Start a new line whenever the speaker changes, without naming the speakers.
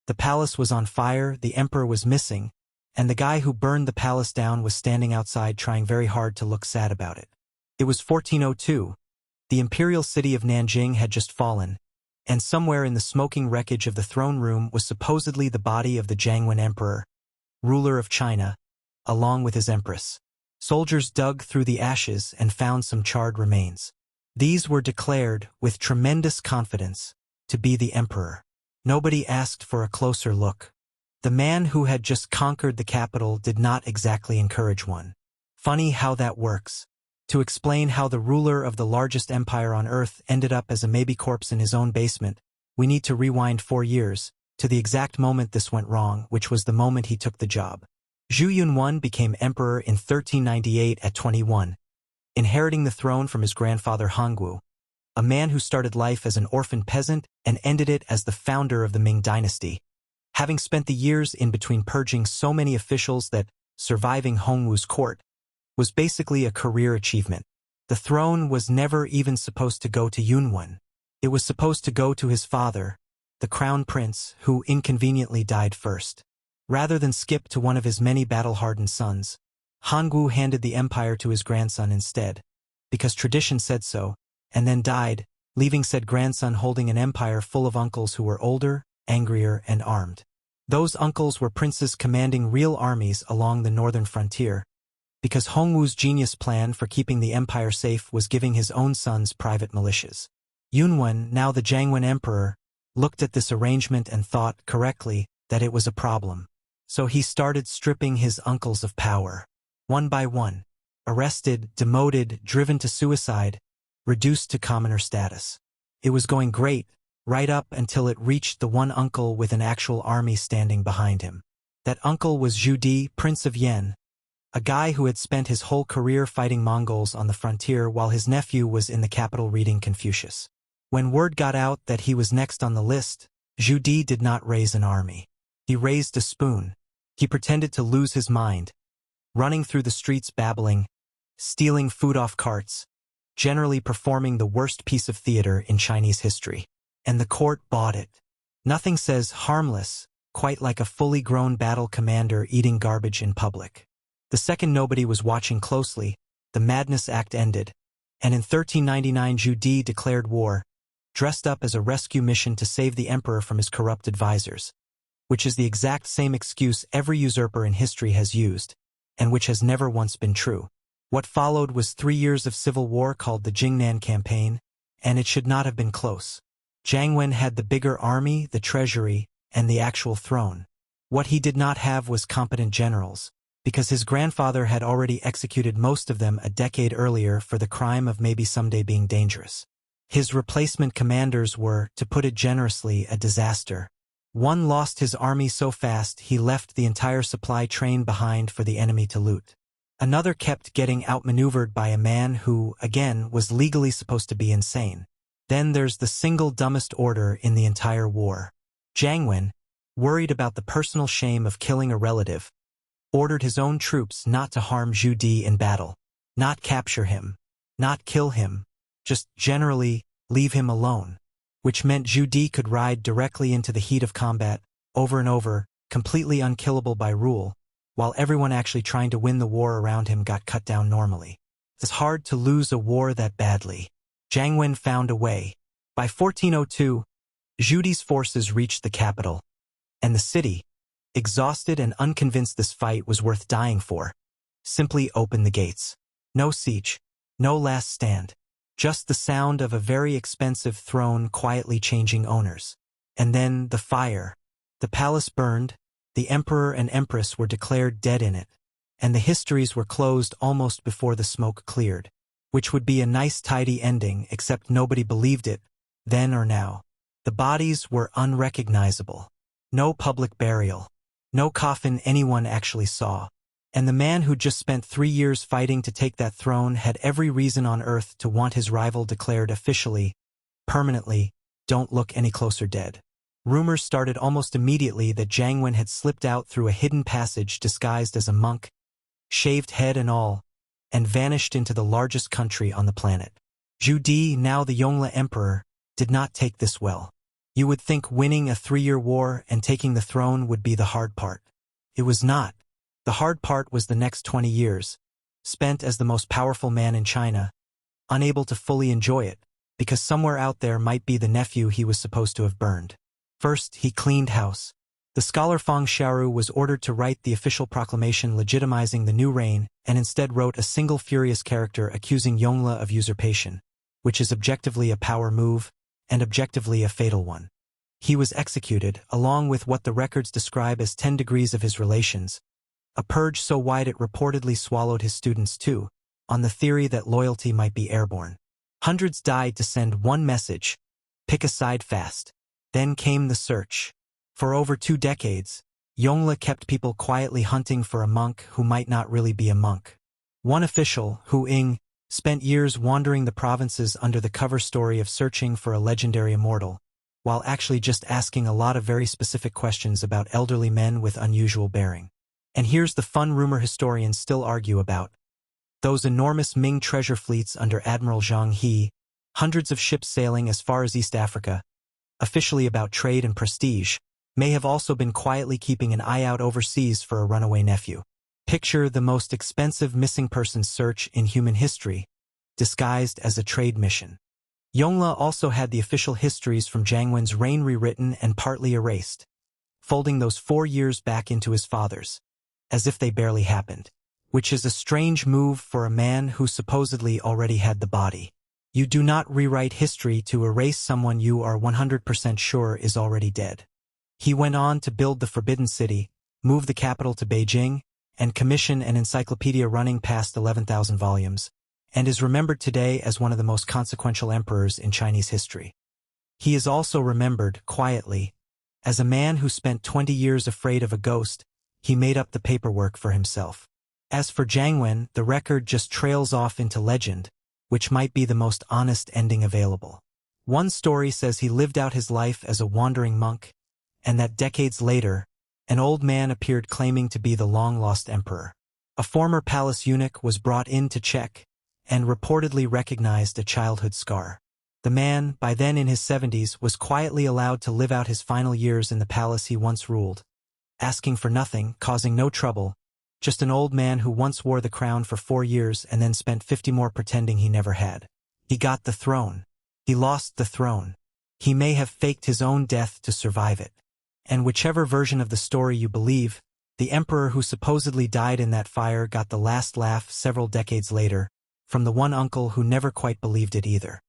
The palace was on fire, the emperor was missing, and the guy who burned the palace down was standing outside trying very hard to look sad about it. It was 1402. The imperial city of Nanjing had just fallen, and somewhere in the smoking wreckage of the throne room was supposedly the body of the Jianwen Emperor, ruler of China, along with his empress. Soldiers dug through the ashes and found some charred remains. These were declared, with tremendous confidence, to be the emperor. Nobody asked for a closer look. The man who had just conquered the capital did not exactly encourage one. Funny how that works. To explain how the ruler of the largest empire on earth ended up as a maybe corpse in his own basement, we need to rewind 4 years, to the exact moment this went wrong, which was the moment he took the job. Zhu Yunwen became emperor in 1398 at 21, inheriting the throne from his grandfather Hongwu, a man who started life as an orphan peasant and ended it as the founder of the Ming dynasty. Having spent the years in between purging so many officials that surviving Hongwu's court was basically a career achievement. The throne was never even supposed to go to Yunwen. It was supposed to go to his father, the crown prince, who inconveniently died first. Rather than skip to one of his many battle-hardened sons, Hongwu handed the empire to his grandson instead, because tradition said so, and then died, leaving said grandson holding an empire full of uncles who were older, angrier, and armed. Those uncles were princes commanding real armies along the northern frontier, because Hongwu's genius plan for keeping the empire safe was giving his own sons private militias. Yunwen, now the Jianwen Emperor, looked at this arrangement and thought, correctly, that it was a problem. So he started stripping his uncles of power. One by one. Arrested, demoted, driven to suicide, reduced to commoner status. It was going great, right up until it reached the one uncle with an actual army standing behind him. That uncle was Zhu Di, Prince of Yan, a guy who had spent his whole career fighting Mongols on the frontier while his nephew was in the capital reading Confucius. When word got out that he was next on the list, Zhu Di did not raise an army. He raised a spoon. He pretended to lose his mind, running through the streets babbling, stealing food off carts, generally performing the worst piece of theater in Chinese history. And the court bought it. Nothing says harmless, quite like a fully grown battle commander eating garbage in public. The second nobody was watching closely, the Madness Act ended, and in 1399 Zhu Di declared war, dressed up as a rescue mission to save the emperor from his corrupt advisors, which is the exact same excuse every usurper in history has used, and which has never once been true. What followed was 3 years of civil war called the Jingnan Campaign, and it should not have been close. Jianwen had the bigger army, the treasury, and the actual throne. What he did not have was competent generals, because his grandfather had already executed most of them a decade earlier for the crime of maybe someday being dangerous. His replacement commanders were, to put it generously, a disaster. One lost his army so fast he left the entire supply train behind for the enemy to loot. Another kept getting outmaneuvered by a man who, again, was legally supposed to be insane. Then there's the single dumbest order in the entire war. Jianwen, worried about the personal shame of killing a relative, ordered his own troops not to harm Zhu Di in battle, not capture him, not kill him, just generally leave him alone, which meant Zhu Di could ride directly into the heat of combat, over and over, completely unkillable by rule, while everyone actually trying to win the war around him got cut down normally. It's hard to lose a war that badly. Jianwen found a way. By 1402, Zhu Di's forces reached the capital, and the city, exhausted and unconvinced this fight was worth dying for, simply opened the gates. No siege, no last stand, just the sound of a very expensive throne quietly changing owners. And then the fire. The palace burned, the emperor and empress were declared dead in it, and the histories were closed almost before the smoke cleared, which would be a nice tidy ending except nobody believed it, then or now. The bodies were unrecognizable. No public burial. No coffin anyone actually saw. And the man who'd just spent 3 years fighting to take that throne had every reason on earth to want his rival declared officially, permanently, don't look any closer dead. Rumors started almost immediately that Jianwen had slipped out through a hidden passage disguised as a monk, shaved head and all, and vanished into the largest country on the planet. Zhu Di, now the Yongle Emperor, did not take this well. You would think winning a 3-year war and taking the throne would be the hard part. It was not. The hard part was the next 20 years, spent as the most powerful man in China, unable to fully enjoy it, because somewhere out there might be the nephew he was supposed to have burned. First, he cleaned house. The scholar Feng Xiaoru was ordered to write the official proclamation legitimizing the new reign and instead wrote a single furious character accusing Yongle of usurpation, which is objectively a power move and objectively a fatal one. He was executed, along with what the records describe as 10 degrees of his relations, a purge so wide it reportedly swallowed his students too, on the theory that loyalty might be airborne. Hundreds died to send one message: pick a side fast. Then came the search. For over 2 decades, Yongle kept people quietly hunting for a monk who might not really be a monk. One official, Hu Ying, spent years wandering the provinces under the cover story of searching for a legendary immortal, while actually just asking a lot of very specific questions about elderly men with unusual bearing. And here's the fun rumor historians still argue about. Those enormous Ming treasure fleets under Admiral Zhang He, hundreds of ships sailing as far as East Africa, officially about trade and prestige, may have also been quietly keeping an eye out overseas for a runaway nephew. Picture the most expensive missing persons search in human history, disguised as a trade mission. Yongle also had the official histories from Jianwen's reign rewritten and partly erased, folding those 4 years back into his father's, as if they barely happened. Which is a strange move for a man who supposedly already had the body. You do not rewrite history to erase someone you are 100% sure is already dead. He went on to build the Forbidden City, move the capital to Beijing, and commission an encyclopedia running past 11,000 volumes, and is remembered today as one of the most consequential emperors in Chinese history. He is also remembered, quietly, as a man who spent 20 years afraid of a ghost. He made up the paperwork for himself. As for Jianwen, the record just trails off into legend, which might be the most honest ending available. One story says he lived out his life as a wandering monk, and that decades later, an old man appeared claiming to be the long-lost emperor. A former palace eunuch was brought in to check, and reportedly recognized a childhood scar. The man, by then in his 70s, was quietly allowed to live out his final years in the palace he once ruled, asking for nothing, causing no trouble, just an old man who once wore the crown for 4 years and then spent 50 more pretending he never had. He got the throne. He lost the throne. He may have faked his own death to survive it. And whichever version of the story you believe, the emperor who supposedly died in that fire got the last laugh several decades later, from the one uncle who never quite believed it either.